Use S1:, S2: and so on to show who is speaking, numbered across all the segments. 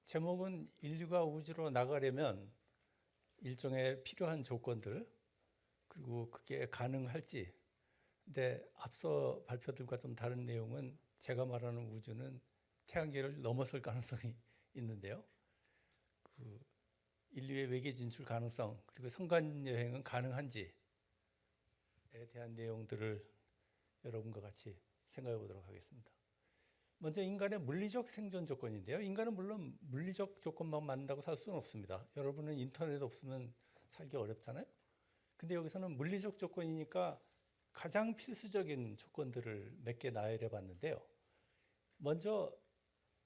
S1: 제목은 인류가 우주로 나가려면 일종의 필요한 조건들, 그리고 그게 가능할지. 근데 앞서 발표들과 좀 다른 내용은 제가 말하는 우주는 태양계를 넘어설 가능성이 있는데요. 인류의 외계 진출 가능성, 그리고 성간 여행은 가능한지에 대한 내용들을 여러분과 같이 생각해 보도록 하겠습니다. 먼저 인간의 물리적 생존 조건인데요. 인간은 물론 물리적 조건만 만든다고 살 수는 없습니다. 여러분은 인터넷 없으면 살기 어렵잖아요. 근데 여기서는 물리적 조건이니까 가장 필수적인 조건들을 몇 개 나열해 봤는데요. 먼저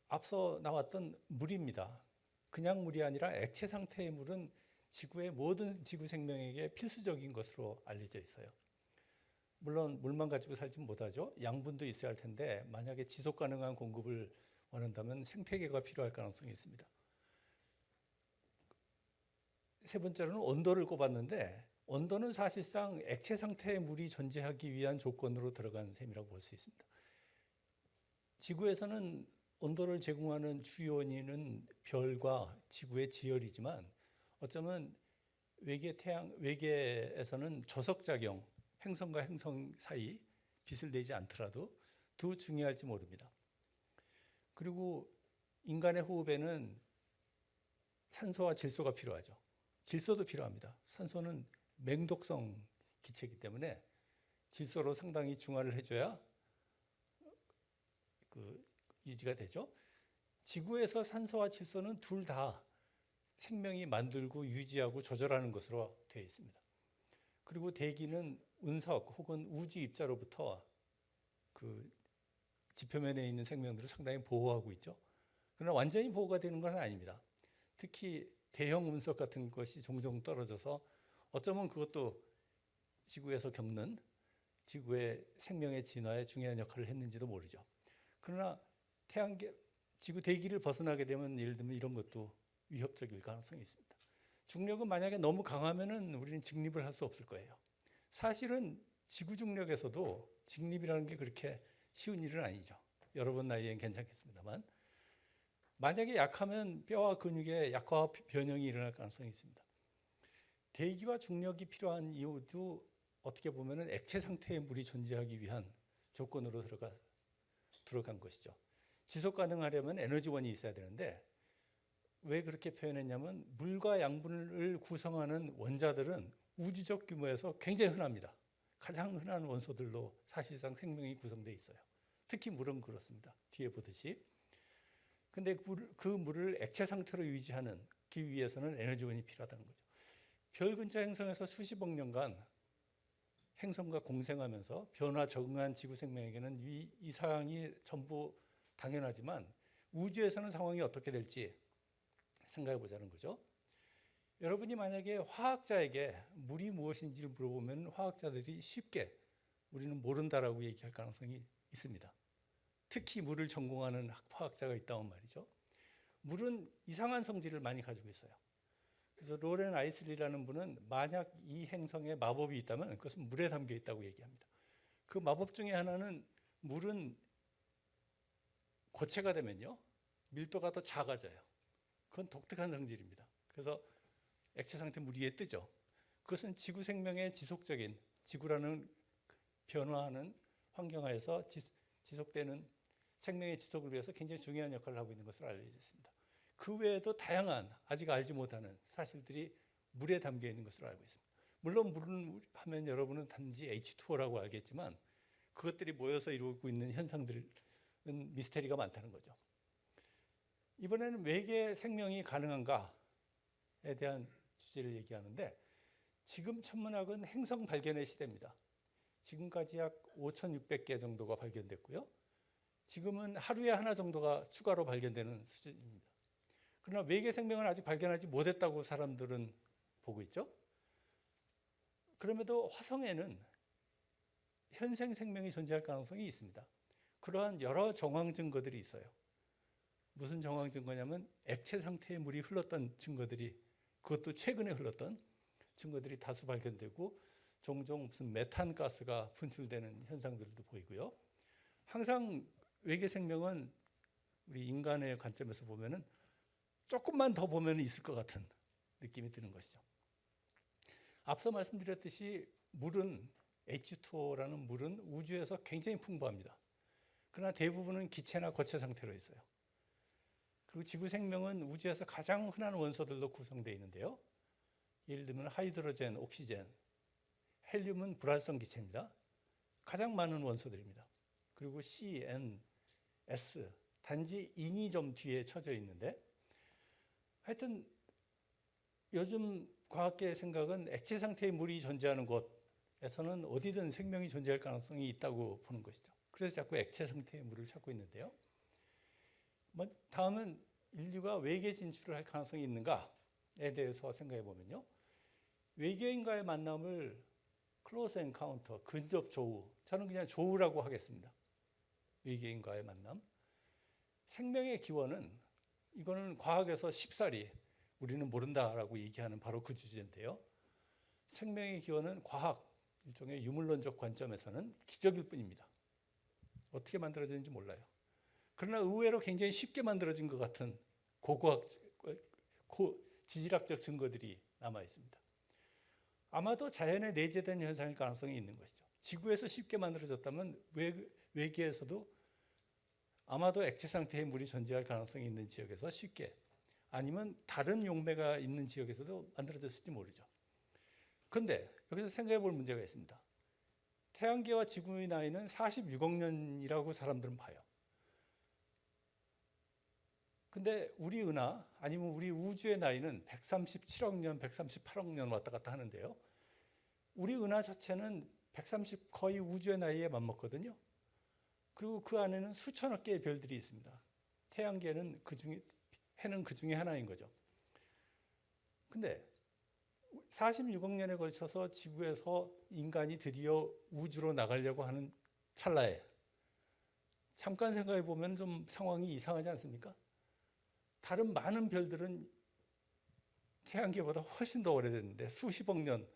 S1: 앞서 나왔던 물입니다. 그냥 물이 아니라 액체 상태의 물은 지구의 모든 지구 생명에게 필수적인 것으로 알려져 있어요. 물론 물만 가지고 살지 못하죠. 양분도 있어야 할 텐데 만약에 지속 가능한 공급을 원한다면 생태계가 필요할 가능성이 있습니다. 세 번째로는 온도를 꼽았는데 온도는 사실상 액체 상태의 물이 존재하기 위한 조건으로 들어간 셈이라고 볼 수 있습니다. 지구에서는 온도를 제공하는 주요 원인은 별과 지구의 지열이지만 어쩌면 외계에서는 조석작용, 행성과 행성 사이 빛을 내지 않더라도 더 중요할지 모릅니다. 그리고 인간의 호흡에는 산소와 질소가 필요하죠. 질소도 필요합니다. 산소는 맹독성 기체이기 때문에 질소로 상당히 중화를 해줘야 유지가 되죠. 지구에서 산소와 질소는 둘 다 생명이 만들고 유지하고 조절하는 것으로 되어 있습니다. 그리고 대기는 운석 혹은 우주 입자로부터 지표면에 있는 생명들을 상당히 보호하고 있죠. 그러나 완전히 보호가 되는 건 아닙니다. 특히 대형 운석 같은 것이 종종 떨어져서 어쩌면 그것도 지구에서 겪는 지구의 생명의 진화에 중요한 역할을 했는지도 모르죠. 그러나 지구 대기를 벗어나게 되면 예를 들면 이런 것도 위협적일 가능성이 있습니다. 중력은 만약에 너무 강하면은 우리는 직립을 할 수 없을 거예요. 사실은 지구 중력에서도 직립이라는 게 그렇게 쉬운 일은 아니죠. 여러분 나이엔 괜찮겠습니다만 만약에 약하면 뼈와 근육에 약화 변형이 일어날 가능성이 있습니다. 대기와 중력이 필요한 이유도 어떻게 보면은 액체 상태의 물이 존재하기 위한 조건으로 들어간 것이죠. 지속 가능하려면 에너지원이 있어야 되는데 왜 그렇게 표현했냐면 물과 양분을 구성하는 원자들은 우주적 규모에서 굉장히 흔합니다. 가장 흔한 원소들로 사실상 생명이 구성되어 있어요. 특히 물은 그렇습니다. 뒤에 보듯이. 근데 그 물을 액체 상태로 유지하기 위해서는 에너지원이 필요하다는 거죠. 별 근처 행성에서 수십억 년간 행성과 공생하면서 변화 적응한 지구 생명에게는 이 상황이 전부 당연하지만 우주에서는 상황이 어떻게 될지 생각해 보자는 거죠. 여러분이 만약에 화학자에게 물이 무엇인지를 물어보면 화학자들이 쉽게 우리는 모른다라고 얘기할 가능성이 있습니다. 특히 물을 전공하는 화학자가 있다면 말이죠. 물은 이상한 성질을 많이 가지고 있어요. 그래서 로렌 아이슬리라는 분은 만약 이 행성에 마법이 있다면 그것은 물에 담겨 있다고 얘기합니다. 그 마법 중에 하나는 물은 고체가 되면요 밀도가 더 작아져요. 그건 독특한 성질입니다. 그래서 액체 상태 물 위에 뜨죠. 그것은 지구 생명의 지속적인 지구라는 변화하는 환경하에서 지속되는 생명의 지속을 위해서 굉장히 중요한 역할을 하고 있는 것으로 알려져 있습니다. 그 외에도 다양한 아직 알지 못하는 사실들이 물에 담겨 있는 것으로 알고 있습니다. 물론 물은 하면 여러분은 단지 H2O라고 알겠지만 그것들이 모여서 이루고 있는 현상들은 미스테리가 많다는 거죠. 이번에는 외계 생명이 가능한가에 대한 주제를 얘기하는데 지금 천문학은 행성 발견의 시대입니다. 지금까지 약 5,600개 정도가 발견됐고요. 지금은 하루에 하나 정도가 추가로 발견되는 수준입니다. 그러나 외계 생명은 아직 발견하지 못했다고 사람들은 보고 있죠. 그럼에도 화성에는 현생 생명이 존재할 가능성이 있습니다. 그러한 여러 정황 증거들이 있어요. 무슨 정황 증거냐면 액체 상태의 물이 흘렀던 증거들이 그것도 최근에 흘렀던 증거들이 다수 발견되고 종종 무슨 메탄 가스가 분출되는 현상들도 보이고요. 항상 외계 생명은 우리 인간의 관점에서 보면은 조금만 더 보면 있을 것 같은 느낌이 드는 것이죠. 앞서 말씀드렸듯이 물은 H2O라는 물은 우주에서 굉장히 풍부합니다. 그러나 대부분은 기체나 거체 상태로 있어요. 그리고 지구 생명은 우주에서 가장 흔한 원소들로 구성되어 있는데요. 예를 들면 하이드로젠, 옥시젠, 헬륨은 불활성 기체입니다. 가장 많은 원소들입니다. 그리고 C, N, S, 단지 인이 좀 뒤에 쳐져 있는데, 하여튼 요즘 과학계의 생각은 액체 상태의 물이 존재하는 곳에서는 어디든 생명이 존재할 가능성이 있다고 보는 것이죠. 그래서 자꾸 액체 상태의 물을 찾고 있는데요. 다음은 인류가 외계 진출을 할 가능성이 있는가에 대해서 생각해 보면요. 외계인과의 만남을 클로즈 엔카운터, 근접 조우, 저는 그냥 조우라고 하겠습니다. 외계인과의 만남. 생명의 기원은, 이거는 과학에서 쉽사리 우리는 모른다라고 얘기하는 바로 그 주제인데요. 생명의 기원은 과학, 일종의 유물론적 관점에서는 기적일 뿐입니다. 어떻게 만들어졌는지 몰라요. 그러나 의외로 굉장히 쉽게 만들어진 것 같은 지질학적 증거들이 남아 있습니다. 아마도 자연에 내재된 현상일 가능성이 있는 것이죠. 지구에서 쉽게 만들어졌다면 외계에서도 아마도 액체 상태의 물이 존재할 가능성이 있는 지역에서 쉽게, 아니면 다른 용매가 있는 지역에서도 만들어졌을지 모르죠. 그런데 여기서 생각해 볼 문제가 있습니다. 태양계와 지구의 나이는 46억 년이라고 사람들은 봐요. 근데 우리 은하 아니면 우리 우주의 나이는 137억 년, 138억 년 왔다 갔다 하는데요. 우리 은하 자체는 130 거의 우주의 나이에 맞먹거든요. 그리고 그 안에는 수천억 개의 별들이 있습니다. 태양계는 해는 그 중에 하나인 거죠. 근데 46억 년에 걸쳐서 지구에서 인간이 드디어 우주로 나가려고 하는 찰나에 잠깐 생각해 보면 좀 상황이 이상하지 않습니까? 다른 많은 별들은 태양계보다 훨씬 더 오래됐는데 수십억 년,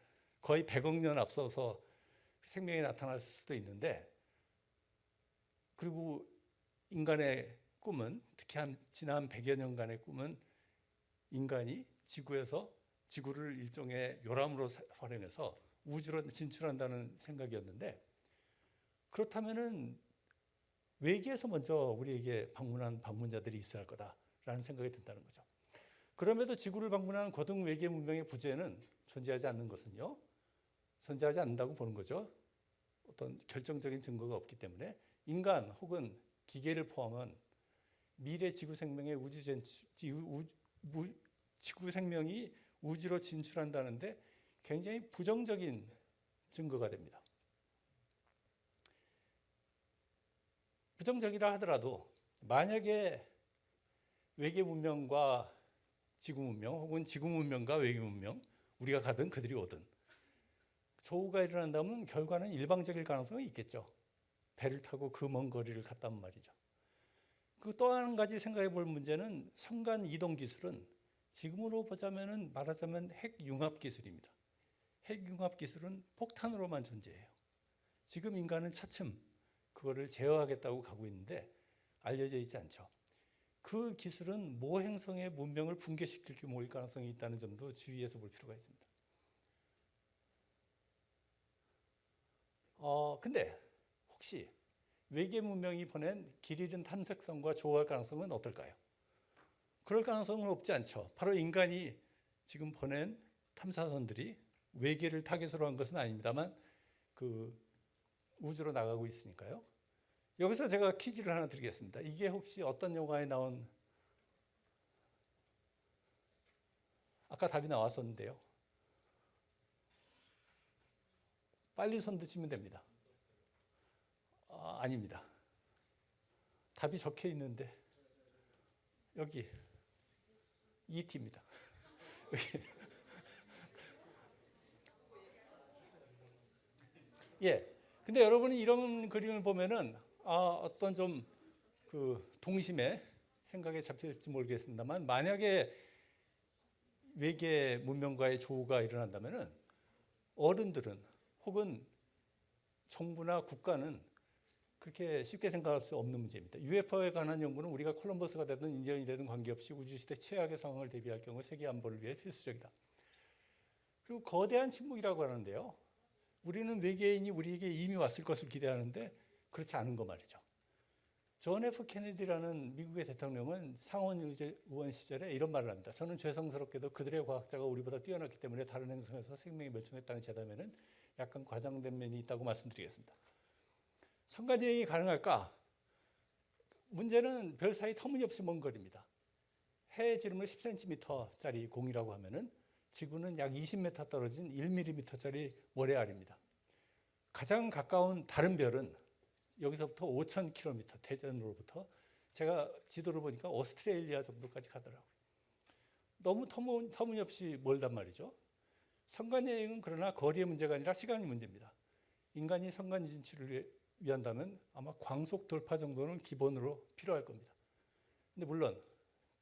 S1: 거의 100억 년 앞서서 생명이 나타날 수도 있는데, 그리고 인간의 꿈은, 특히 지난 100여 년간의 꿈은 인간이 지구를 일종의 요람으로 활용해서 우주로 진출한다는 생각이었는데, 그렇다면은 외계에서 먼저 우리에게 방문한 방문자들이 있어야 할 거다라는 생각이 든다는 거죠. 그럼에도 지구를 방문한 고등 외계 문명의 부재는 존재하지 않는 것은요, 존재하지 않는다고 보는 거죠. 어떤 결정적인 증거가 없기 때문에 인간 혹은 기계를 포함한 미래 지구 생명의 지구 생명이 우주로 진출한다는데 굉장히 부정적인 증거가 됩니다. 부정적이라 하더라도 만약에 외계 문명과 지구 문명 혹은 지구 문명과 외계 문명, 우리가 가든 그들이 오든 조우가 일어난다면 결과는 일방적일 가능성이 있겠죠. 배를 타고 그 먼 거리를 갔단 말이죠. 그 또 한 가지 생각해 볼 문제는 성간 이동 기술은 지금으로 말하자면 핵융합 기술입니다. 핵융합 기술은 폭탄으로만 존재해요. 지금 인간은 차츰 그거를 제어하겠다고 가고 있는데 알려져 있지 않죠. 그 기술은 모 행성의 문명을 붕괴시킬 규모일 가능성이 있다는 점도 주의해서 볼 필요가 있습니다. 근데 혹시 외계 문명이 보낸 길 잃은 탐색선과 조우할 가능성은 어떨까요? 그럴 가능성은 없지 않죠. 바로 인간이 지금 보낸 탐사선들이 외계를 타겟으로 한 것은 아닙니다만 그 우주로 나가고 있으니까요. 여기서 제가 퀴즈를 하나 드리겠습니다. 이게 혹시 어떤 영화에 나온, 아까 답이 나왔었는데요. 빨리 손 드시면 됩니다. 아닙니다. 답이 적혀 있는데 여기 ET입니다. 예. 근데 여러분이 이런 그림을 보면은 어떤 좀 그 동심의 생각에 잡힐지 모르겠습니다만, 만약에 외계 문명과의 조우가 일어난다면은 어른들은 혹은 정부나 국가는 그렇게 쉽게 생각할 수 없는 문제입니다. UFO에 관한 연구는 우리가 콜럼버스가 되든 인디언이 되든 관계없이 우주시대 최악의 상황을 대비할 경우 세계 안보를 위해 필수적이다. 그리고 거대한 침묵이라고 하는데요. 우리는 외계인이 우리에게 이미 왔을 것을 기대하는데 그렇지 않은 거 말이죠. 존 F 케네디라는 미국의 대통령은 상원 의원 시절에 이런 말을 합니다. 저는 죄송스럽게도 그들의 과학자가 우리보다 뛰어났기 때문에 다른 행성에서 생명이 멸종했다는 재담에는 약간 과장된 면이 있다고 말씀드리겠습니다. 선간여행이 가능할까? 문제는 별 사이 터무니없이 먼 거리입니다. 해의 지름을 10cm짜리 공이라고 하면은 지구는 약 20m 떨어진 1mm짜리 모래알입니다. 가장 가까운 다른 별은 여기서부터 5,000km 대전으로부터 제가 지도를 보니까 오스트레일리아 정도까지 가더라고요. 너무 터무니없이 멀단 말이죠. 선간여행은 그러나 거리의 문제가 아니라 시간의 문제입니다. 인간이 선간 진출을 위한다면 아마 광속 돌파 정도는 기본으로 필요할 겁니다. 근데 물론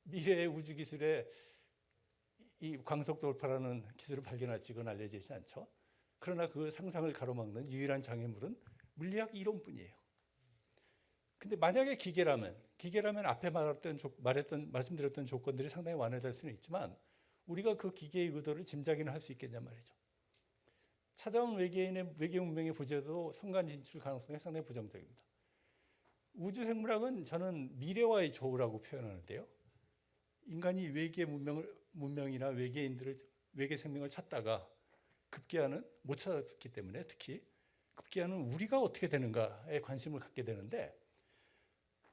S1: 미래의 우주 기술에 이 광속 돌파라는 기술을 발견할지 그건 알려져 있지 않죠. 그러나 그 상상을 가로막는 유일한 장애물은 물리학 이론뿐이에요. 근데 만약에 기계라면 앞에 말씀드렸던 조건들이 상당히 완화될 수는 있지만 우리가 그 기계의 의도를 짐작이나 할 수 있겠냐 말이죠. 찾아온 외계 문명의 부재도 선간 진출 가능성이 상당히 부정적입니다. 우주 생물학은 저는 미래와의 조우라고 표현하는데요. 인간이 외계 문명이나 외계 생명을 찾다가 급기야는 못 찾았기 때문에 특히 급기야는 우리가 어떻게 되는가에 관심을 갖게 되는데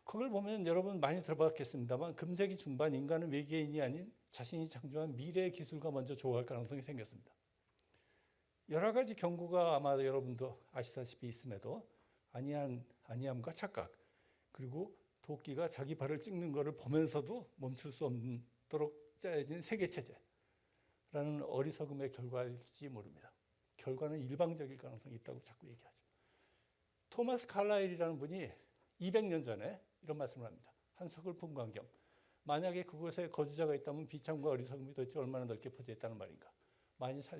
S1: 그걸 보면 여러분 많이 들어봤겠습니다만 금세기 중반 인간은 외계인이 아닌 자신이 창조한 미래의 기술과 먼저 조우할 가능성이 생겼습니다. 여러 가지 경고가 아마 여러분도 아시다시피 있음에도 아니함과 착각 그리고 도끼가 자기 발을 찍는 것을 보면서도 멈출 수 없도록 짜여진 세계체제라는 어리석음의 결과일지 모릅니다. 결과는 일방적일 가능성이 있다고 자꾸 얘기하죠. 토마스 칼라일이라는 분이 200년 전에 이런 말씀을 합니다. 한 서글픈 광경. 만약에 그곳에 거주자가 있다면 비참과 어리석음이 도대체 얼마나 넓게 퍼져 있다는 말인가.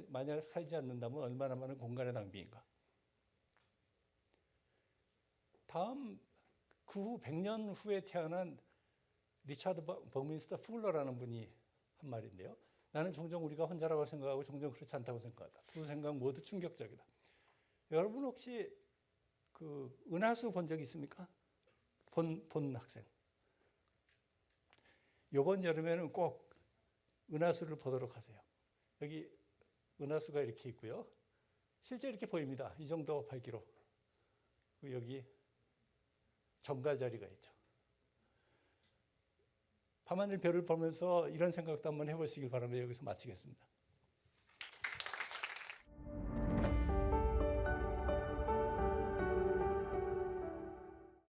S1: 만약 살지 않는다면 얼마나 많은 공간의 낭비인가. 다음 그 후 100년 후에 태어난 리차드 버민스터 풀러라는 분이 한 말인데요. 나는 종종 우리가 혼자라고 생각하고 종종 그렇지 않다고 생각한다. 두 생각 모두 충격적이다. 여러분 혹시 그 은하수 본 적 있습니까? 본 학생. 이번 여름에는 꼭 은하수를 보도록 하세요. 여기 은하수가 이렇게 있고요. 실제 이렇게 보입니다. 이 정도 밝기로. 여기 정갈자리가 있죠. 밤하늘 별을 보면서 이런 생각도 한번 해보시길 바라며 여기서 마치겠습니다.